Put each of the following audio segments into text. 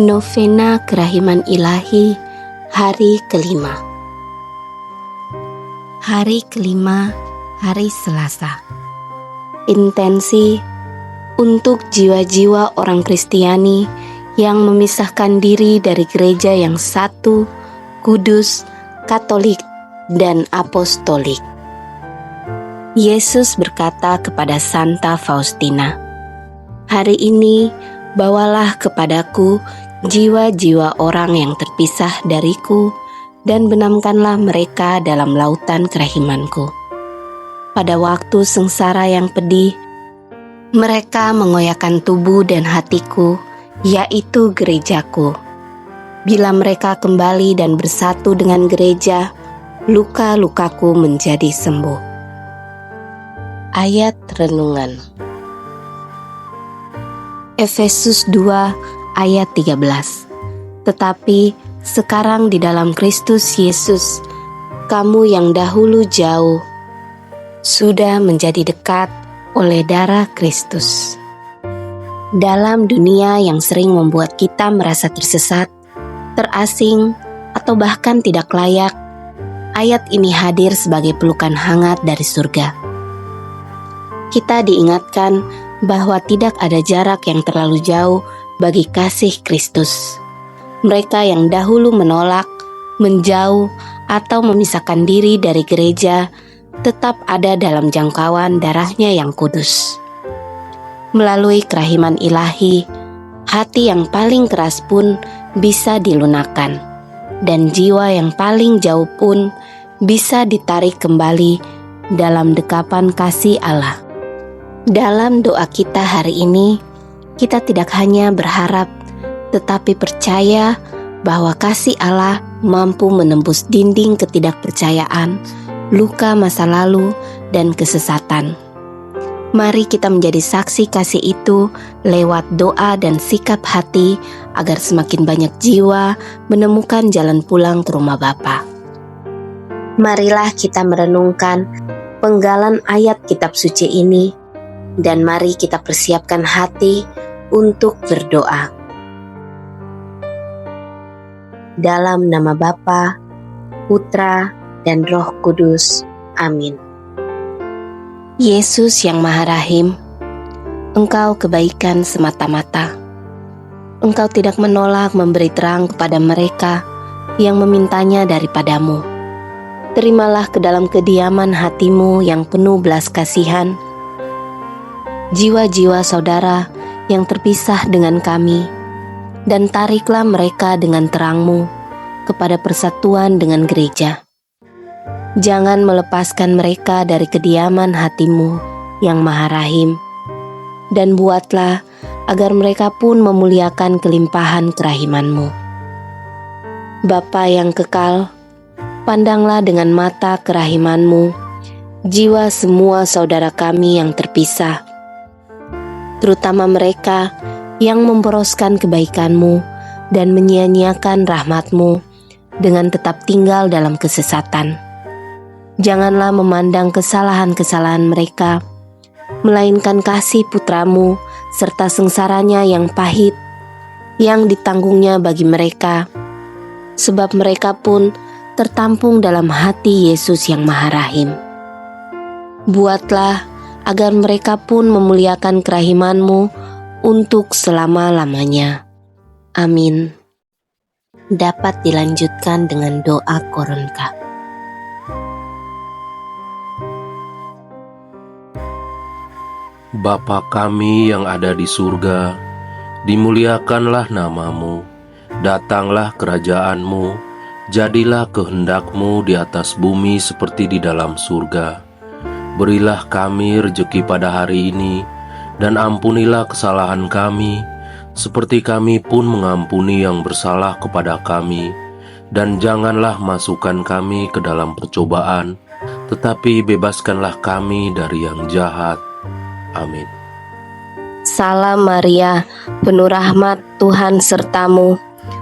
Novena Kerahiman Ilahi, hari kelima. Hari kelima, hari Selasa. Intensi untuk jiwa-jiwa orang Kristiani yang memisahkan diri dari gereja yang satu, kudus, katolik, dan apostolik. Yesus berkata kepada Santa Faustina, "Hari ini bawalah kepadaku jiwa-jiwa orang yang terpisah dariku dan benamkanlah mereka dalam lautan kerahimanku. Pada waktu sengsara yang pedih, mereka mengoyakkan tubuh dan hatiku, yaitu gerejaku. Bila mereka kembali dan bersatu dengan gereja, luka-lukaku menjadi sembuh." Ayat renungan Efesus 2 ayat 13. Tetapi sekarang di dalam Kristus Yesus, kamu yang dahulu jauh, sudah menjadi dekat oleh darah Kristus. Dalam dunia yang sering membuat kita merasa tersesat, terasing, atau bahkan tidak layak, ayat ini hadir sebagai pelukan hangat dari surga. Kita diingatkan bahwa tidak ada jarak yang terlalu jauh bagi kasih Kristus. Mereka yang dahulu menolak, menjauh, atau memisahkan diri dari gereja tetap ada dalam jangkauan darahnya yang kudus. Melalui kerahiman ilahi, hati yang paling keras pun bisa dilunakkan, dan jiwa yang paling jauh pun bisa ditarik kembali dalam dekapan kasih Allah. Dalam doa kita hari ini, kita tidak hanya berharap, tetapi percaya bahwa kasih Allah mampu menembus dinding ketidakpercayaan, luka masa lalu, dan kesesatan. Mari kita menjadi saksi kasih itu lewat doa dan sikap hati agar semakin banyak jiwa menemukan jalan pulang ke rumah Bapa. Marilah kita merenungkan penggalan ayat kitab suci ini, dan mari kita persiapkan hati untuk berdoa. Dalam nama Bapa, Putra, dan Roh Kudus. Amin. Yesus yang Maha Rahim, Engkau kebaikan semata-mata. Engkau tidak menolak memberi terang kepada mereka yang memintanya daripadamu. Terimalah ke dalam kediaman hatimu yang penuh belas kasihan jiwa-jiwa saudara yang terpisah dengan kami, dan tariklah mereka dengan terang-Mu kepada persatuan dengan gereja. Jangan melepaskan mereka dari kediaman hati-Mu yang Maha Rahim, dan buatlah agar mereka pun memuliakan kelimpahan kerahiman-Mu. Bapa yang kekal, pandanglah dengan mata kerahiman-Mu jiwa semua saudara kami yang terpisah, terutama mereka yang memboroskan kebaikan-Mu dan menyia-nyiakan rahmat-Mu dengan tetap tinggal dalam kesesatan. Janganlah memandang kesalahan-kesalahan mereka, melainkan kasih Putra-Mu serta sengsaranya yang pahit, yang ditanggungnya bagi mereka, sebab mereka pun tertampung dalam hati Yesus yang Maha Rahim. Buatlah agar mereka pun memuliakan kerahiman-Mu untuk selama-lamanya. Amin. Dapat dilanjutkan dengan doa koronka. Bapa kami yang ada di surga, dimuliakanlah nama-Mu, datanglah kerajaan-Mu, jadilah kehendak-Mu di atas bumi seperti di dalam surga. Berilah kami rejeki pada hari ini, dan ampunilah kesalahan kami, seperti kami pun mengampuni yang bersalah kepada kami. Dan janganlah masukkan kami ke dalam percobaan, tetapi bebaskanlah kami dari yang jahat. Amin. Salam Maria, penuh rahmat, Tuhan sertamu.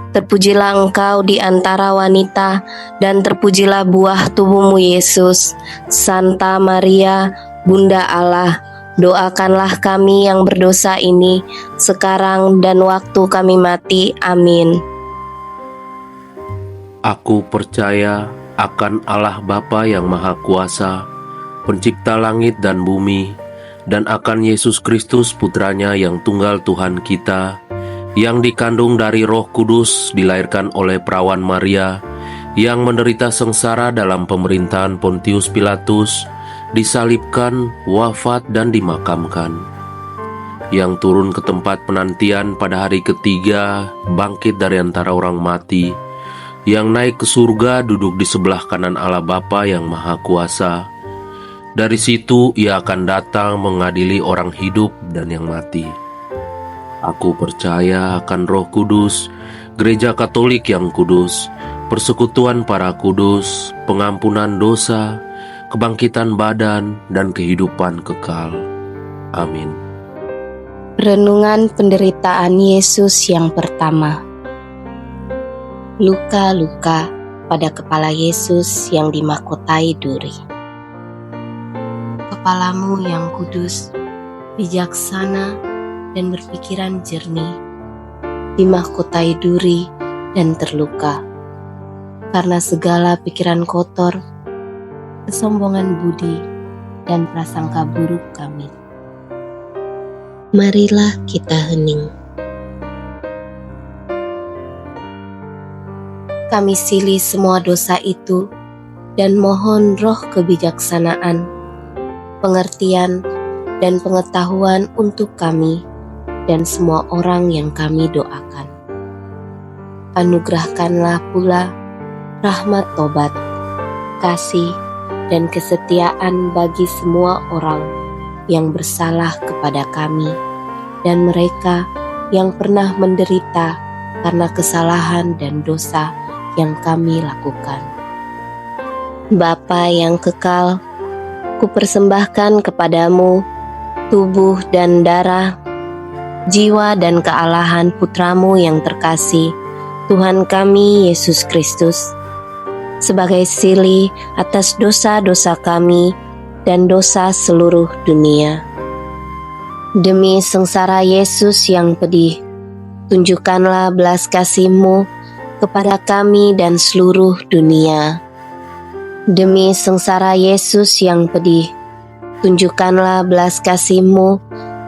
Terpujilah engkau di antara wanita, dan terpujilah buah tubuhmu Yesus. Santa Maria, Bunda Allah, Doakanlah kami yang berdosa ini, sekarang dan waktu kami mati. Amin. Aku percaya akan Allah Bapa yang Maha Kuasa, pencipta langit dan bumi, dan akan Yesus Kristus Putranya yang tunggal Tuhan kita, yang dikandung dari Roh Kudus, dilahirkan oleh perawan Maria, yang menderita sengsara dalam pemerintahan Pontius Pilatus, disalibkan, wafat dan dimakamkan, yang turun ke tempat penantian pada hari ketiga, bangkit dari antara orang mati, yang naik ke surga duduk di sebelah kanan Allah Bapa yang Maha Kuasa. Dari situ ia akan datang mengadili orang hidup dan yang mati. Aku percaya akan Roh Kudus, Gereja Katolik yang kudus, persekutuan para kudus, pengampunan dosa, kebangkitan badan, dan kehidupan kekal. Amin. Renungan penderitaan Yesus yang pertama. Luka-luka pada kepala Yesus yang dimahkotai duri. Kepalamu yang kudus, bijaksana, dan berpikiran jernih, dimahkotai duri dan terluka, karena segala pikiran kotor, kesombongan budi, dan prasangka buruk kami. Marilah kita hening. Kami silih semua dosa itu dan mohon roh kebijaksanaan, pengertian, dan pengetahuan untuk kami dan semua orang yang kami doakan. Anugerahkanlah pula rahmat tobat, kasih, dan kesetiaan bagi semua orang yang bersalah kepada kami dan mereka yang pernah menderita karena kesalahan dan dosa yang kami lakukan. Bapa yang kekal, kupersembahkan kepadamu tubuh dan darah, jiwa dan kealahan Putramu yang terkasih, Tuhan kami Yesus Kristus, sebagai silih atas dosa-dosa kami dan dosa seluruh dunia. Demi sengsara Yesus yang pedih, tunjukkanlah belas kasih-Mu kepada kami dan seluruh dunia. Demi sengsara Yesus yang pedih, tunjukkanlah belas kasih-Mu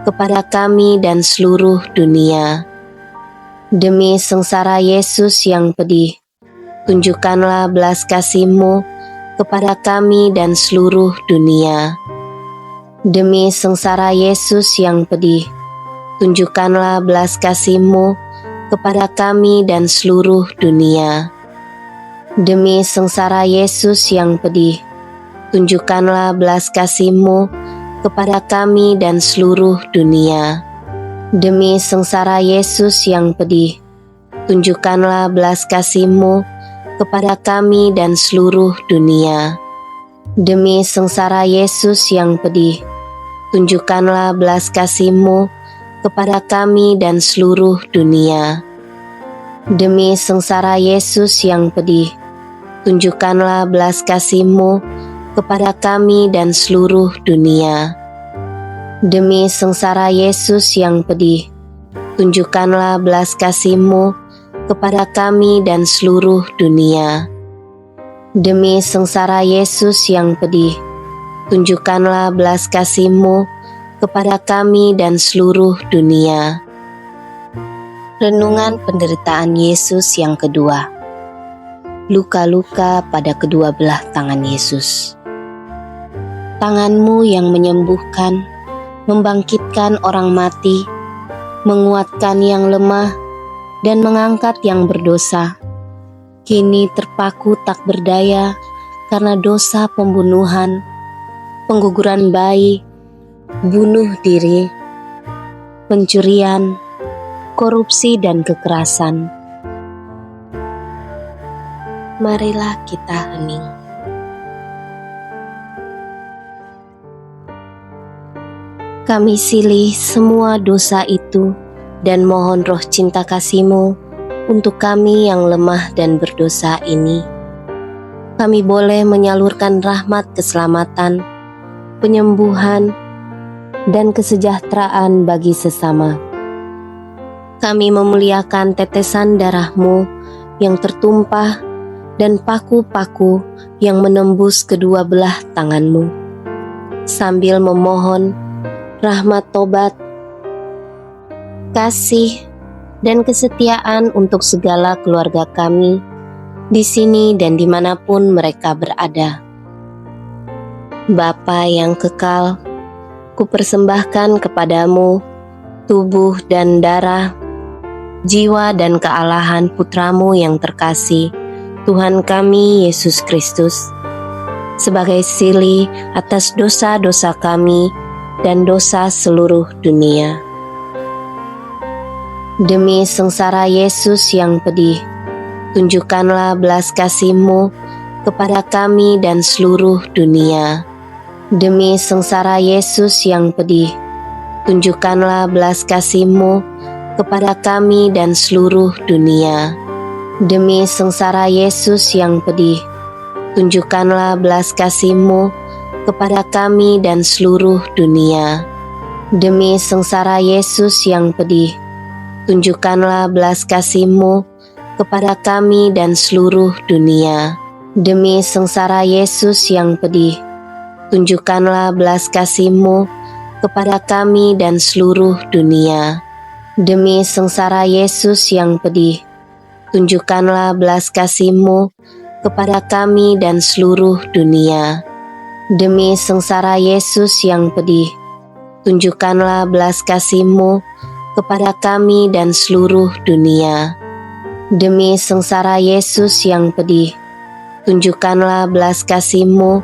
kepada kami dan seluruh dunia. Demi sengsara Yesus yang pedih, tunjukkanlah belas kasih-Mu kepada kami dan seluruh dunia. Demi sengsara Yesus yang pedih, tunjukkanlah belas kasih-Mu kepada kami dan seluruh dunia. Demi sengsara Yesus yang pedih, tunjukkanlah belas kasih-Mu kepada kami dan seluruh dunia. Demi sengsara Yesus yang pedih, tunjukkanlah belas kasih-Mu kepada kami dan seluruh dunia. Demi sengsara Yesus yang pedih, tunjukkanlah belas kasih-Mu kepada kami dan seluruh dunia. Demi sengsara Yesus yang pedih, tunjukkanlah belas kasih-Mu kepada kami dan seluruh dunia. Demi sengsara Yesus yang pedih, tunjukkanlah belas kasih-Mu kepada kami dan seluruh dunia. Demi sengsara Yesus yang pedih, tunjukkanlah belas kasih-Mu kepada kami dan seluruh dunia. Renungan penderitaan Yesus yang kedua. Luka-luka pada kedua belah tangan Yesus. Tangan-Mu yang menyembuhkan, membangkitkan orang mati, menguatkan yang lemah, dan mengangkat yang berdosa, kini terpaku tak berdaya karena dosa pembunuhan, pengguguran bayi, bunuh diri, pencurian, korupsi, dan kekerasan. Marilah kita hening. Kami silih semua dosa itu dan mohon roh cinta kasih-Mu untuk kami yang lemah dan berdosa ini. Kami boleh menyalurkan rahmat keselamatan, penyembuhan, dan kesejahteraan bagi sesama. Kami memuliakan tetesan darah-Mu yang tertumpah dan paku-paku yang menembus kedua belah tangan-Mu, sambil memohon rahmat tobat, kasih, dan kesetiaan untuk segala keluarga kami di sini dan dimanapun mereka berada. Bapa yang kekal, kupersembahkan kepadamu tubuh dan darah, jiwa dan kealahan Putramu yang terkasih, Tuhan kami Yesus Kristus, sebagai silih atas dosa-dosa kami dan dosa seluruh dunia. Demi sengsara Yesus yang pedih, tunjukkanlah belas kasih-Mu kepada kami dan seluruh dunia. Demi sengsara Yesus yang pedih, tunjukkanlah belas kasih-Mu kepada kami dan seluruh dunia. Demi sengsara Yesus yang pedih, tunjukkanlah belas kasih-Mu kepada kami dan seluruh dunia. Demi sengsara Yesus yang pedih, tunjukkanlah belas kasih-Mu kepada kami dan seluruh dunia. Demi sengsara Yesus yang pedih, tunjukkanlah belas kasih-Mu kepada kami dan seluruh dunia. Demi sengsara Yesus yang pedih, tunjukkanlah belas kasih-Mu kepada kami dan seluruh dunia. Demi sengsara Yesus yang pedih, tunjukkanlah belas kasih-Mu kepada kami dan seluruh dunia. Demi sengsara Yesus yang pedih, tunjukkanlah belas kasih-Mu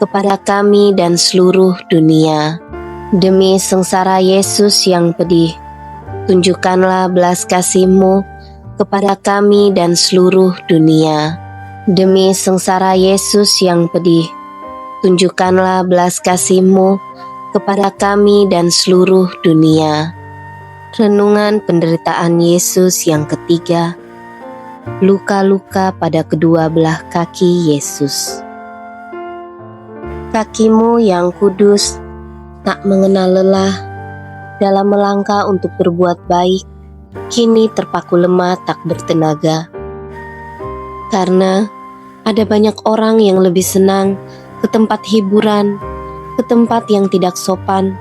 kepada kami dan seluruh dunia. Demi sengsara Yesus yang pedih, tunjukkanlah belas kasih-Mu kepada kami dan seluruh dunia. Demi sengsara Yesus yang pedih, tunjukkanlah belas kasih-Mu kepada kami dan seluruh dunia. Renungan penderitaan Yesus yang ketiga, luka-luka pada kedua belah kaki Yesus. Kaki-Mu yang kudus tak mengenal lelah dalam melangkah untuk berbuat baik, kini terpaku lemah tak bertenaga. Karena ada banyak orang yang lebih senang ke tempat hiburan, ke tempat yang tidak sopan,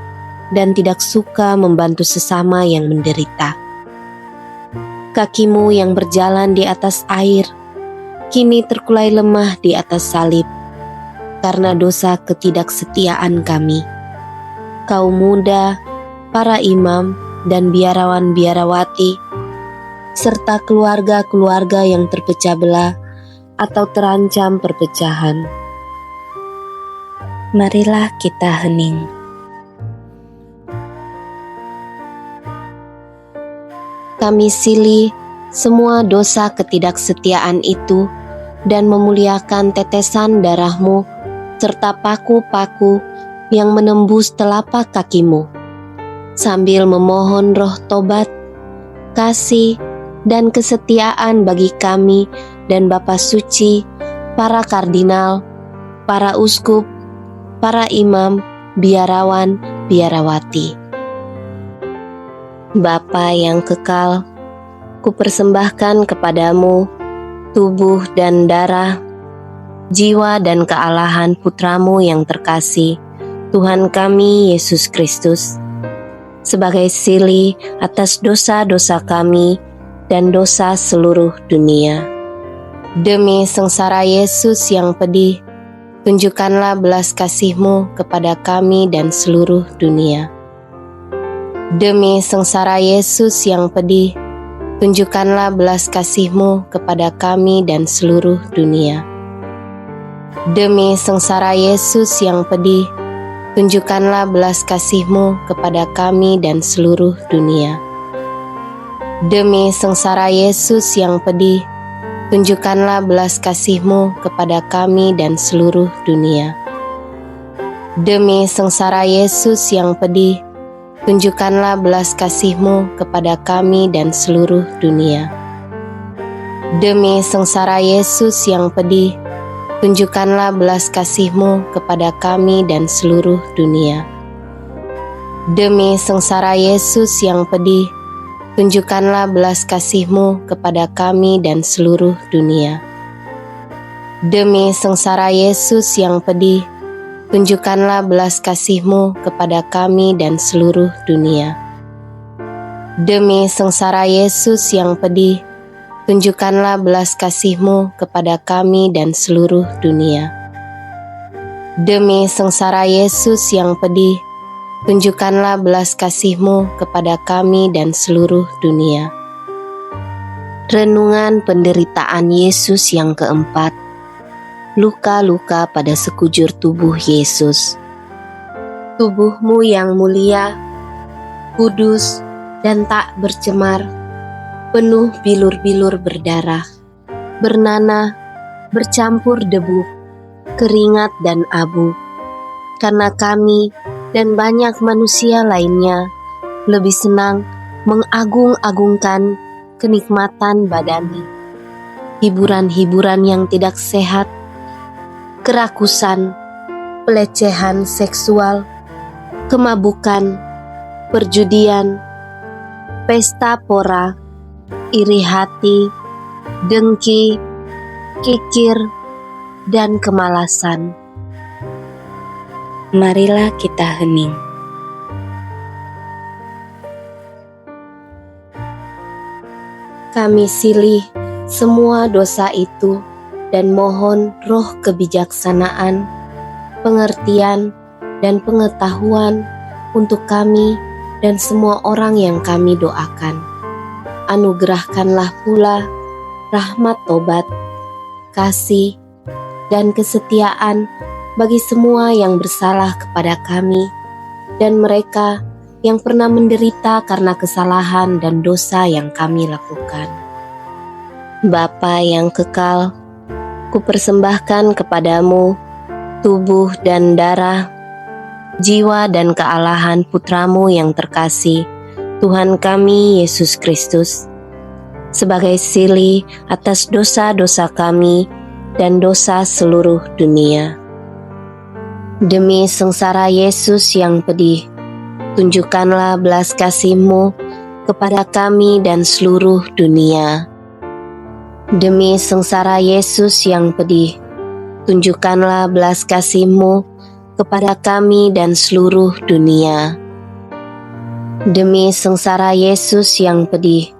dan tidak suka membantu sesama yang menderita. Kaki-Mu yang berjalan di atas air, kini terkulai lemah di atas salib, karena dosa ketidaksetiaan kami. Kaum muda, para imam, dan biarawan-biarawati, serta keluarga-keluarga yang terpecah belah atau terancam perpecahan. Marilah kita hening. Kami silih semua dosa ketidaksetiaan itu dan memuliakan tetesan darah-Mu serta paku-paku yang menembus telapak kaki-Mu, sambil memohon roh tobat, kasih, dan kesetiaan bagi kami dan Bapa Suci, para kardinal, para uskup, para imam, biarawan, biarawati. Bapa yang kekal, kupersembahkan kepadamu tubuh dan darah, jiwa dan kealahan Putramu yang terkasih, Tuhan kami Yesus Kristus, sebagai silih atas dosa-dosa kami dan dosa seluruh dunia. Demi sengsara Yesus yang pedih, tunjukkanlah belas kasih-Mu kepada kami dan seluruh dunia. Demi sengsara Yesus yang pedih, tunjukkanlah belas kasih-Mu kepada kami dan seluruh dunia. Demi sengsara Yesus yang pedih, tunjukkanlah belas kasih-Mu kepada kami dan seluruh dunia. Demi sengsara Yesus yang pedih, tunjukkanlah belas kasih-Mu kepada kami dan seluruh dunia. Demi sengsara Yesus yang pedih, tunjukkanlah belas kasih-Mu kepada kami dan seluruh dunia. Demi sengsara Yesus yang pedih, tunjukkanlah belas kasih-Mu kepada kami dan seluruh dunia. Demi sengsara Yesus yang pedih, tunjukkanlah belas kasih-Mu kepada kami dan seluruh dunia. Demi sengsara Yesus yang pedih, tunjukkanlah belas kasih-Mu kepada kami dan seluruh dunia. Demi sengsara Yesus yang pedih, tunjukkanlah belas kasih-Mu kepada kami dan seluruh dunia. Demi sengsara Yesus yang pedih, tunjukkanlah belas kasih-Mu kepada kami dan seluruh dunia. Renungan penderitaan Yesus yang keempat. Luka-luka pada sekujur tubuh Yesus. Tubuh-Mu yang mulia, kudus, dan tak bercemar, penuh bilur-bilur berdarah, bernanah, bercampur debu, keringat dan abu. Karena kami dan banyak manusia lainnya lebih senang mengagung-agungkan kenikmatan badani, hiburan-hiburan yang tidak sehat, kerakusan, pelecehan seksual, kemabukan, perjudian, pesta pora, iri hati, dengki, kikir, dan kemalasan. Marilah kita hening. Kami silih semua dosa itu dan mohon roh kebijaksanaan, pengertian, dan pengetahuan untuk kami dan semua orang yang kami doakan. Anugerahkanlah pula rahmat tobat, kasih, dan kesetiaan bagi semua yang bersalah kepada kami dan mereka yang pernah menderita karena kesalahan dan dosa yang kami lakukan. Bapa yang kekal, kupersembahkan kepadamu tubuh dan darah, jiwa dan kealahan Putra-Mu yang terkasih, Tuhan kami Yesus Kristus, sebagai silih atas dosa-dosa kami dan dosa seluruh dunia. Demi sengsara Yesus yang pedih, tunjukkanlah belas kasih-Mu kepada kami dan seluruh dunia. Demi sengsara Yesus yang pedih, tunjukkanlah belas kasih-Mu kepada kami dan seluruh dunia. Demi sengsara Yesus yang pedih,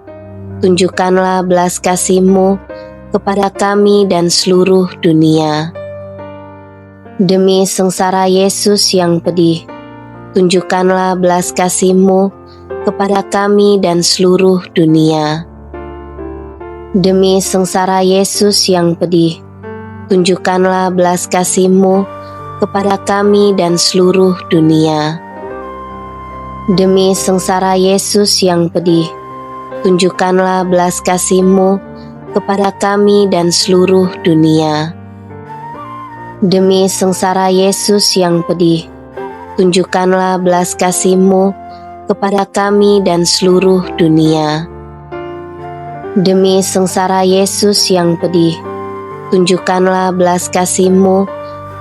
tunjukkanlah belas kasih-Mu kepada kami dan seluruh dunia. Demi sengsara Yesus yang pedih, tunjukkanlah belas kasih-Mu kepada kami dan seluruh dunia. Demi sengsara Yesus yang pedih, tunjukkanlah belas kasih-Mu kepada kami dan seluruh dunia. Demi sengsara Yesus yang pedih, tunjukkanlah belas kasih-Mu kepada kami dan seluruh dunia. Demi sengsara Yesus yang pedih, tunjukkanlah belas kasih-Mu kepada kami dan seluruh dunia. Demi sengsara Yesus yang pedih, tunjukkanlah belas kasih-Mu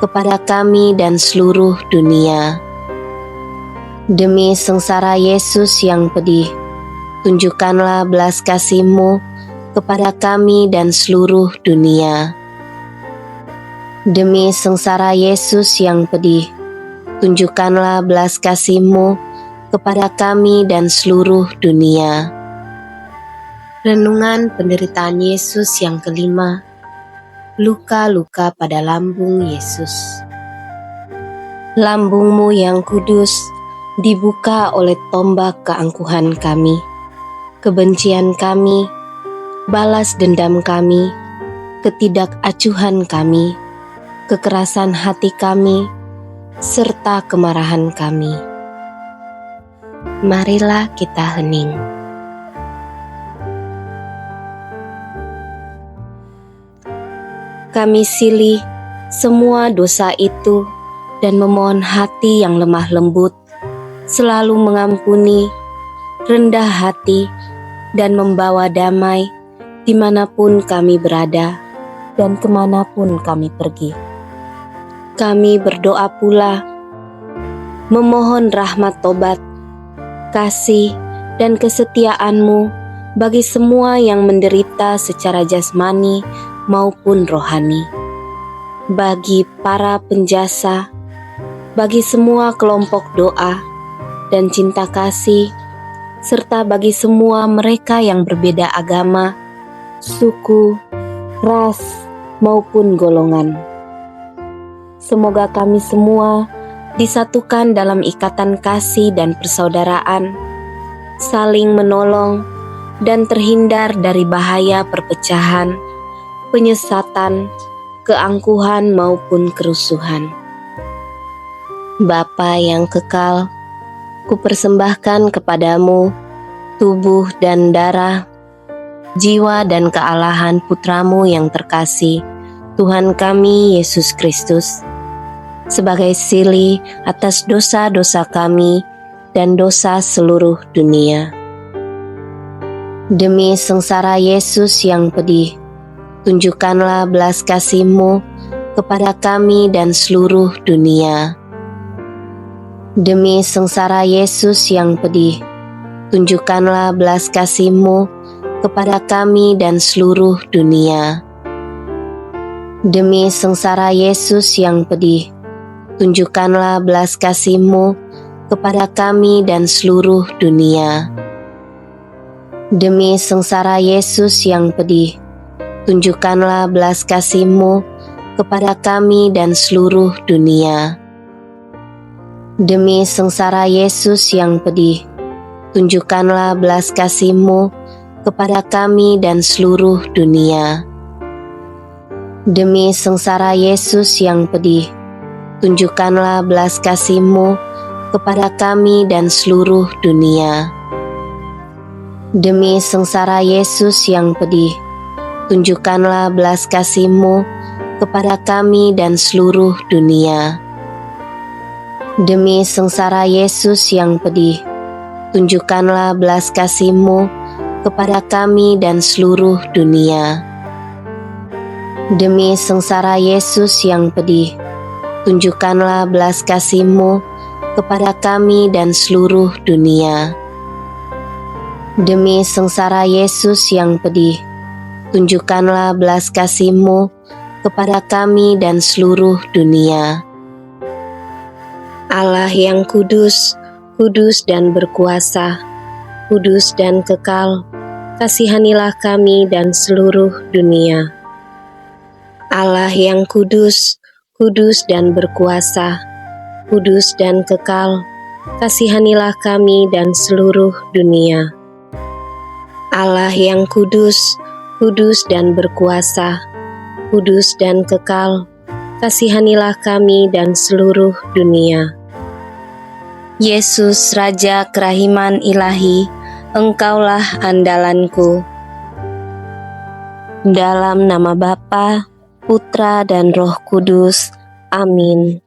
kepada kami dan seluruh dunia. Demi sengsara Yesus yang pedih, tunjukkanlah belas kasih-Mu kepada kami dan seluruh dunia. Demi sengsara Yesus yang pedih, tunjukkanlah belas kasih-Mu kepada kami dan seluruh dunia. Renungan penderitaan Yesus yang kelima. Luka-luka pada lambung Yesus. Lambung-Mu yang kudus dibuka oleh tombak keangkuhan kami, kebencian kami, balas dendam kami, ketidakacuhan kami, kekerasan hati kami, serta kemarahan kami. Marilah kita hening. Kami silih semua dosa itu dan memohon hati yang lemah lembut, selalu mengampuni, rendah hati, dan membawa damai dimanapun kami berada dan kemanapun kami pergi. Kami berdoa pula, memohon rahmat tobat kasih, dan kesetiaan-Mu bagi semua yang menderita secara jasmani maupun rohani, bagi para penjasa, bagi semua kelompok doa dan cinta kasih, serta bagi semua mereka yang berbeda agama, suku, ras, maupun golongan. Semoga kami semua disatukan dalam ikatan kasih dan persaudaraan, saling menolong, dan terhindar dari bahaya perpecahan, penyesatan, keangkuhan maupun kerusuhan. Bapa yang kekal, kupersembahkan kepadamu tubuh dan darah, jiwa dan kealahan Putramu yang terkasih, Tuhan kami Yesus Kristus, sebagai silih atas dosa-dosa kami dan dosa seluruh dunia. Demi sengsara Yesus yang pedih, tunjukkanlah belas kasih-Mu kepada kami dan seluruh dunia. Demi sengsara Yesus yang pedih, tunjukkanlah belas kasih-Mu kepada kami dan seluruh dunia. Demi sengsara Yesus yang pedih, tunjukkanlah belas kasih-Mu kepada kami dan seluruh dunia. Demi sengsara Yesus yang pedih, tunjukkanlah belas kasih-Mu kepada kami dan seluruh dunia. Demi sengsara Yesus yang pedih, tunjukkanlah belas kasih-Mu kepada kami dan seluruh dunia. Demi sengsara Yesus yang pedih, tunjukkanlah belas kasih-Mu kepada kami dan seluruh dunia. Demi sengsara Yesus yang pedih, tunjukkanlah belas kasih-Mu kepada kami dan seluruh dunia. Demi sengsara Yesus yang pedih, tunjukkanlah belas kasih-Mu kepada kami dan seluruh dunia. Demi sengsara Yesus yang pedih, tunjukkanlah belas kasih-Mu kepada kami dan seluruh dunia. Demi sengsara Yesus yang pedih, tunjukkanlah belas kasih-Mu kepada kami dan seluruh dunia. Allah yang kudus, kudus dan berkuasa, kudus dan kekal, kasihanilah kami dan seluruh dunia. Allah yang kudus, kudus dan berkuasa, kudus dan kekal, kasihanilah kami dan seluruh dunia. Allah yang kudus, kudus dan berkuasa, kudus dan kekal, kasihanilah kami dan seluruh dunia. Yesus, Raja Kerahiman Ilahi, Engkaulah andalanku. Dalam nama Bapa, Putra dan Roh Kudus. Amin.